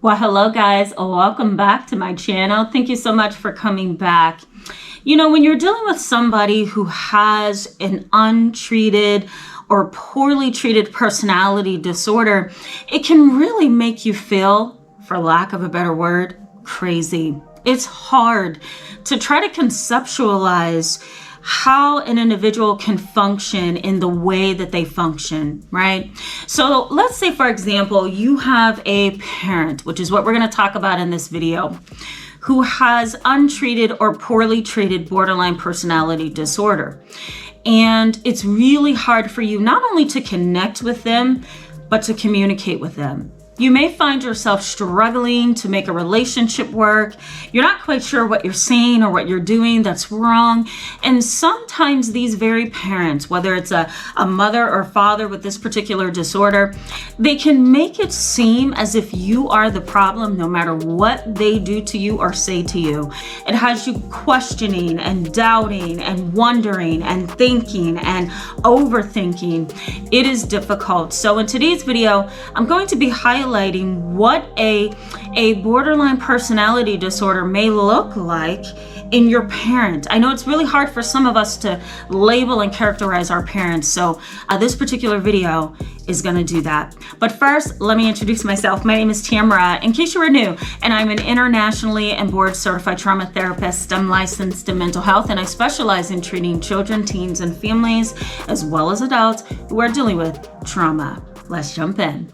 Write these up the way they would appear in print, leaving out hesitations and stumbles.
Well, hello guys, welcome back to my channel. Thank you so much for coming back. You know, when you're dealing with somebody who has an untreated or poorly treated personality disorder, it can really make you feel, for lack of a better word, crazy. It's hard to try to conceptualize how an individual can function in the way that they function, right? So let's say, for example, you have a parent, which is what we're going to talk about in this video, who has untreated or poorly treated borderline personality disorder. And it's really hard for you not only to connect with them, but to communicate with them. You may find yourself struggling to make a relationship work. You're not quite sure what you're saying or what you're doing that's wrong. And sometimes these very parents, whether it's a mother or father with this particular disorder, they can make it seem as if you are the problem no matter what they do to you or say to you. It has you questioning and doubting and wondering and thinking and overthinking. It is difficult. So in today's video, I'm going to be highlighting what a borderline personality disorder may look like in your parent. I know it's really hard for some of us to label and characterize our parents, so this particular video is going to do that. But first, let me introduce myself. My name is Tamara, in case you are new, and I'm an internationally and board certified trauma therapist. I'm licensed in mental health, and I specialize in treating children, teens, and families, as well as adults who are dealing with trauma. Let's jump in.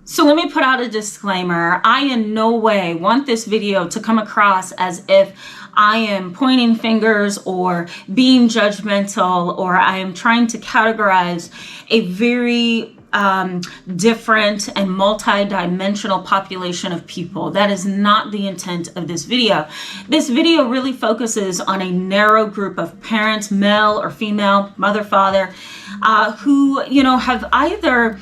So let me put out a disclaimer. I in no way want this video to come across as if I am pointing fingers or being judgmental, or I am trying to categorize a very different and multi-dimensional population of people. That is not the intent of this video. This video really focuses on a narrow group of parents, male or female, mother, father, who, have either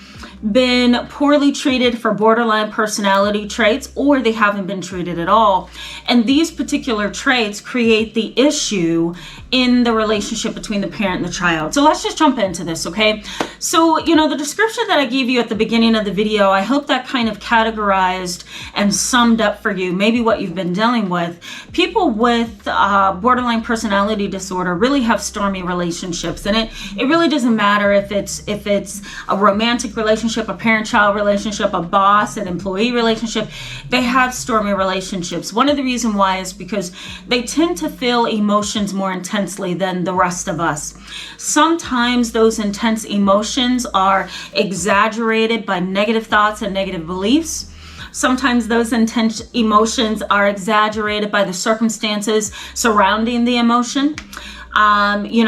been poorly treated for borderline personality traits, or they haven't been treated at all. And these particular traits create the issue in the relationship between the parent and the child. So let's just jump into this, okay? So, the description that I gave you at the beginning of the video, I hope that kind of categorized and summed up for you maybe what you've been dealing with. People with borderline personality disorder really have stormy relationships, and it really doesn't matter if it's a romantic relationship, a parent-child relationship, a boss and employee relationship. They have stormy relationships. One of the reasons why is because they tend to feel emotions more intensely than the rest of us. Sometimes those intense emotions are exaggerated by negative thoughts and negative beliefs. Sometimes those intense emotions are exaggerated by the circumstances surrounding the emotion.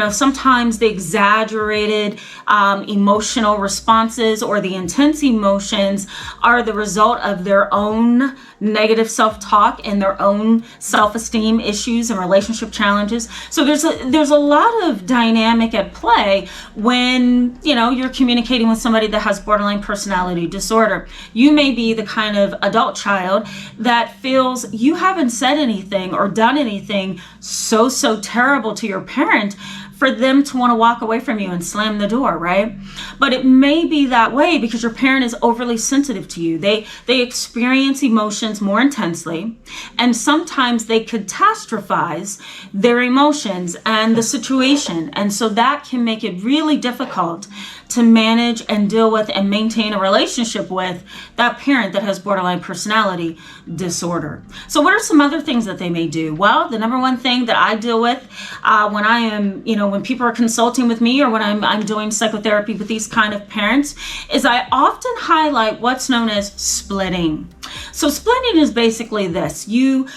Sometimes the exaggerated emotional responses or the intense emotions are the result of their own negative self-talk and their own self-esteem issues and relationship challenges. So there's a lot of dynamic at play when, you're communicating with somebody that has borderline personality disorder. You may be the kind of adult child that feels you haven't said anything or done anything so terrible to your parent for them to want to walk away from you and slam the door, right? But it may be that way because your parent is overly sensitive to you. They experience emotions more intensely, and sometimes they catastrophize their emotions and the situation. And so that can make it really difficult to manage and deal with and maintain a relationship with that parent that has borderline personality disorder. So what are some other things that they may do? Well, the number one thing that I deal with when I am, when people are consulting with me or when I'm doing psychotherapy with these kind of parents, is I often highlight what's known as splitting. So splitting is basically this. You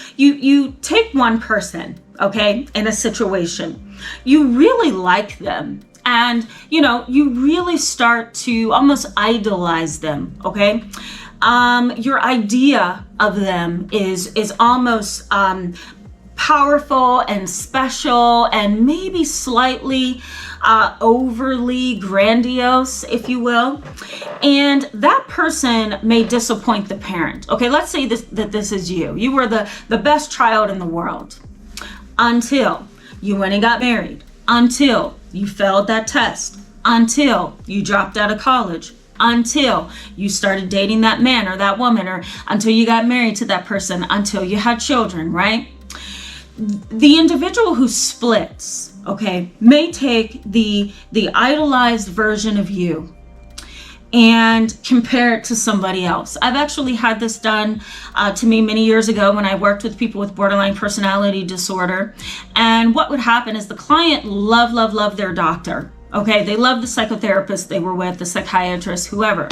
take one person, okay, in a situation. You really like them. And, you really start to almost idolize them, okay? Your idea of them is almost powerful and special and maybe slightly overly grandiose, if you will. And that person may disappoint the parent. Okay, let's say that this is you. You were the best child in the world until you went and got married, until you failed that test, until you dropped out of college, until you started dating that man or that woman, or until you got married to that person, until you had children, right? The individual who splits, okay, may take the idolized version of you and compare it to somebody else. I've actually had this done to me many years ago when I worked with people with borderline personality disorder. And what would happen is the client loved their doctor. Okay, they loved the psychotherapist they were with, the psychiatrist, whoever.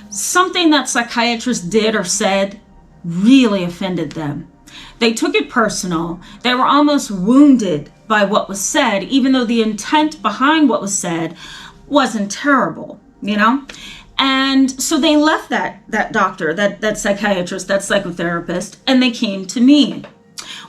Something that psychiatrist did or said really offended them. They took it personal. They were almost wounded by what was said, even though the intent behind what was said wasn't terrible, you know? And so they left that doctor, that psychiatrist, that psychotherapist, and they came to me.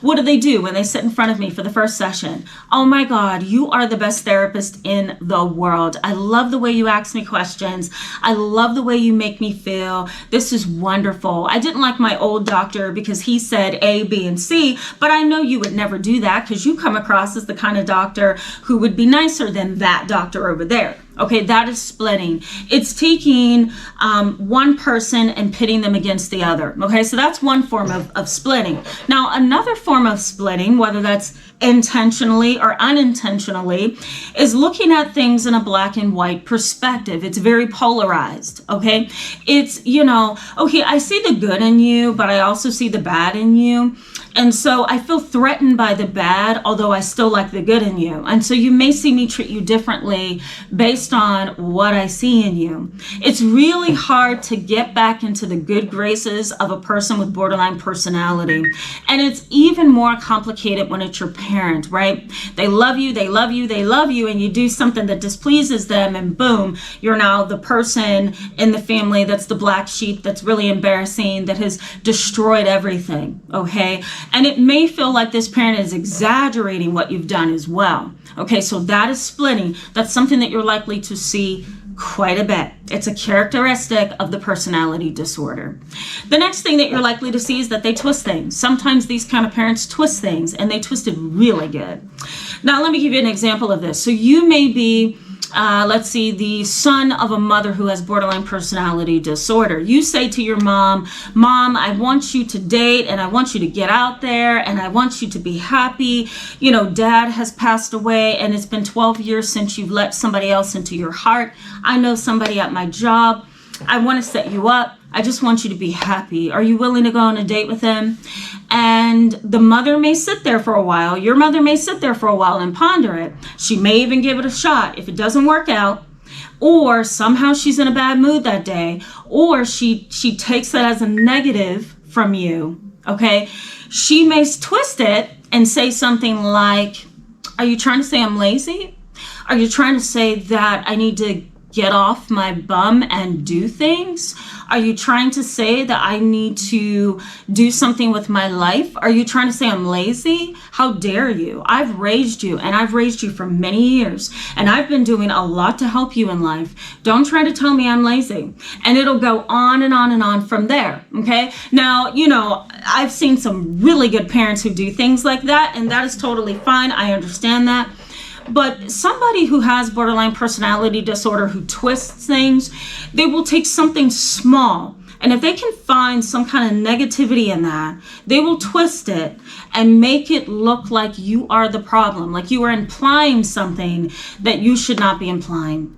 What do they do when they sit in front of me for the first session? Oh my God, you are the best therapist in the world. I love the way you ask me questions. I love the way you make me feel. This is wonderful. I didn't like my old doctor because he said A, B, and C, but I know you would never do that because you come across as the kind of doctor who would be nicer than that doctor over there. Okay, that is splitting. It's taking one person and pitting them against the other. Okay, so that's one form of splitting. Now, another form of splitting, whether that's intentionally or unintentionally, is looking at things in a black and white perspective. It's very polarized. Okay, it's, okay, I see the good in you, but I also see the bad in you. And so I feel threatened by the bad, although I still like the good in you. And so you may see me treat you differently based on what I see in you. It's really hard to get back into the good graces of a person with borderline personality. And it's even more complicated when it's your parent, right? They love you, and you do something that displeases them, and boom, you're now the person in the family that's the black sheep, that's really embarrassing, that has destroyed everything, okay? And it may feel like this parent is exaggerating what you've done as well. Okay, so that is splitting. That's something that you're likely to see quite a bit. It's a characteristic of the personality disorder. The next thing that you're likely to see is that they twist things. Sometimes these kind of parents twist things, and they twist it really good. Now, let me give you an example of this. So you may be the son of a mother who has borderline personality disorder. You say to your mom, I want you to date, and I want you to get out there, and I want you to be happy. Dad has passed away, and it's been 12 years since you've let somebody else into your heart. I know somebody at my job. I want to set you up. I just want you to be happy. Are you willing to go on a date with him? And the mother may sit there for a while. Your mother may sit there for a while and ponder it. She may even give it a shot. If it doesn't work out, or somehow she's in a bad mood that day, or she takes that as a negative from you, okay? She may twist it and say something like, are you trying to say I'm lazy? Are you trying to say that I need to get off my bum and do things? Are you trying to say that I need to do something with my life? Are you trying to say I'm lazy? How dare you? I've raised you, and I've raised you for many years, and I've been doing a lot to help you in life. Don't try to tell me I'm lazy. And it'll go on and on and on from there, okay? Now, I've seen some really good parents who do things like that, and that is totally fine. I understand that. But somebody who has borderline personality disorder, who twists things, they will take something small, and if they can find some kind of negativity in that, they will twist it and make it look like you are the problem, like you are implying something that you should not be implying.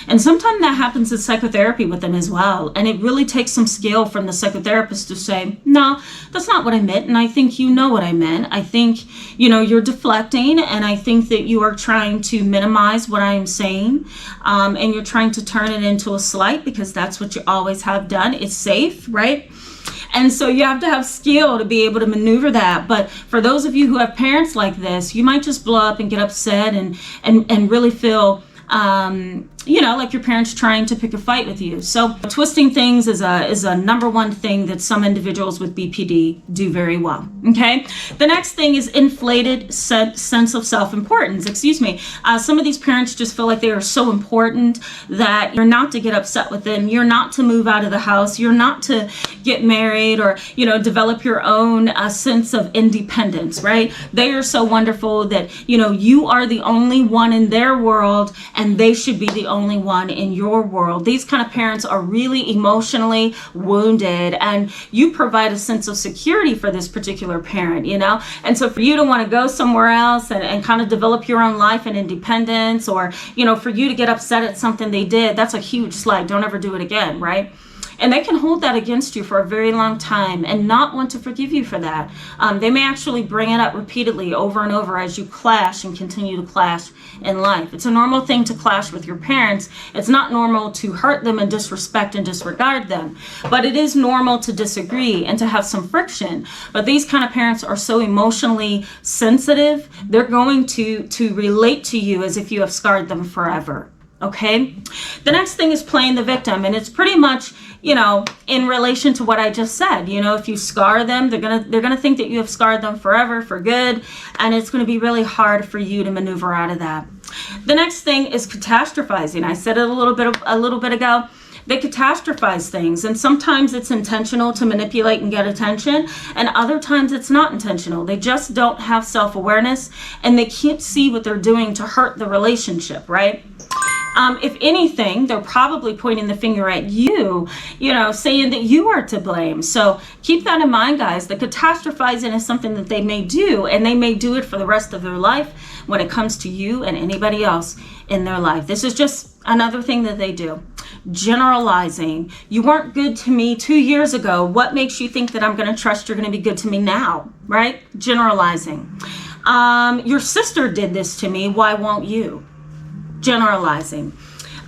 And sometimes that happens in psychotherapy with them as well. And it really takes some skill from the psychotherapist to say, no, that's not what I meant. And I think you know what I meant. I think, you're deflecting. And I think that you are trying to minimize what I am saying. And you're trying to turn it into a slight because that's what you always have done. It's safe, right? And so you have to have skill to be able to maneuver that. But for those of you who have parents like this, you might just blow up and get upset and really feel like your parents trying to pick a fight with you. So twisting things is a number one thing that some individuals with BPD do very well. Okay. The next thing is inflated sense of self-importance. Some of these parents just feel like they are so important that you're not to get upset with them. You're not to move out of the house. You're not to get married or, develop your own sense of independence, right? They are so wonderful that, you are the only one in their world, and they should be the only one in your world. These kind of parents are really emotionally wounded, and you provide a sense of security for this particular parent, you know? And so for you to want to go somewhere else and kind of develop your own life and independence, or, you know, for you to get upset at something they did, that's a huge slight. Don't ever do it again, right? And they can hold that against you for a very long time and not want to forgive you for that. They may actually bring it up repeatedly over and over as you clash and continue to clash in life. It's a normal thing to clash with your parents. It's not normal to hurt them and disrespect and disregard them. But it is normal to disagree and to have some friction. But these kind of parents are so emotionally sensitive, they're going to relate to you as if you have scarred them forever. Okay? The next thing is playing the victim, and it's pretty much, you know, in relation to what I just said. You know, if you scar them, they're gonna think that you have scarred them forever, for good, and it's gonna be really hard for you to maneuver out of that. The next thing is catastrophizing. I said it a little bit ago. They catastrophize things, and sometimes it's intentional to manipulate and get attention, and other times it's not intentional. They just don't have self-awareness, and they can't see what they're doing to hurt the relationship, right? If anything, they're probably pointing the finger at you, you know, saying that you are to blame. So keep that in mind, guys. The catastrophizing is something that they may do, and they may do it for the rest of their life when it comes to you and anybody else in their life. This is just another thing that they do. Generalizing. You weren't good to me 2 years ago. What makes you think that I'm going to trust you're going to be good to me now, right? Generalizing. Your sister did this to me. Why won't you? Generalizing.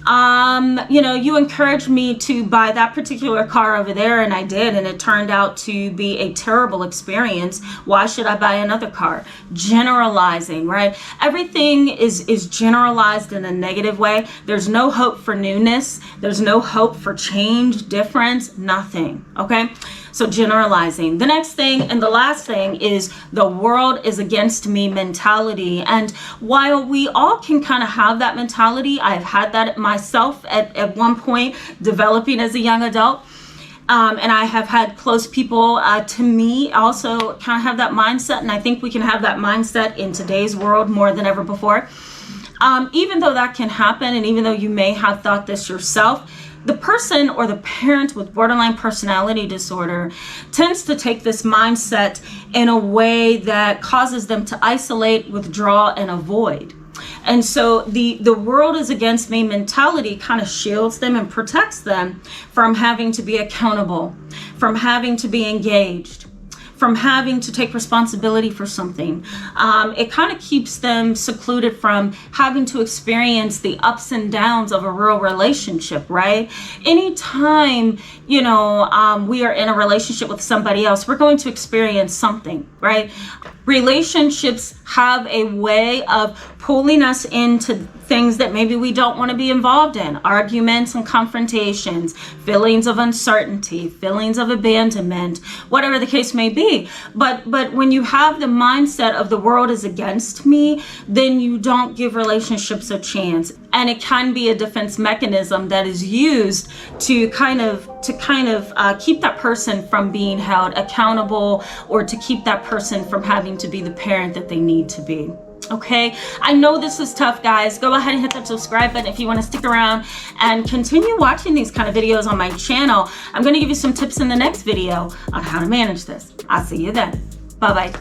You know, you encouraged me to buy that particular car over there, and I did, and it turned out to be a terrible experience. Why should I buy another car? Generalizing, right? Everything is generalized in a negative way. There's no hope for newness. There's no hope for change, difference, nothing. Okay? So generalizing. The next thing and the last thing is the world is against me mentality. And while we all can kind of have that mentality, I've had that myself at one point developing as a young adult. And I have had close people to me also kind of have that mindset. And I think we can have that mindset in today's world more than ever before. Even though that can happen, and even though you may have thought this yourself, the person or the parent with borderline personality disorder tends to take this mindset in a way that causes them to isolate, withdraw, and avoid. And so the world is against me mentality kind of shields them and protects them from having to be accountable, from having to be engaged, from having to take responsibility for something. It kind of keeps them secluded from having to experience the ups and downs of a real relationship, right? Anytime, you know, we are in a relationship with somebody else, we're going to experience something, right? Relationships have a way of pulling us into things that maybe we don't want to be involved in. Arguments and confrontations, feelings of uncertainty, feelings of abandonment, whatever the case may be. But when you have the mindset of the world is against me, then you don't give relationships a chance. And it can be a defense mechanism that is used to kind of keep that person from being held accountable, or to keep that person from having to be the parent that they need to be. Okay, I know this is tough, guys. Go ahead and hit that subscribe button if you want to stick around and continue watching these kind of videos on my channel. I'm going to give you some tips in the next video on how to manage this. I'll see you then. Bye-bye.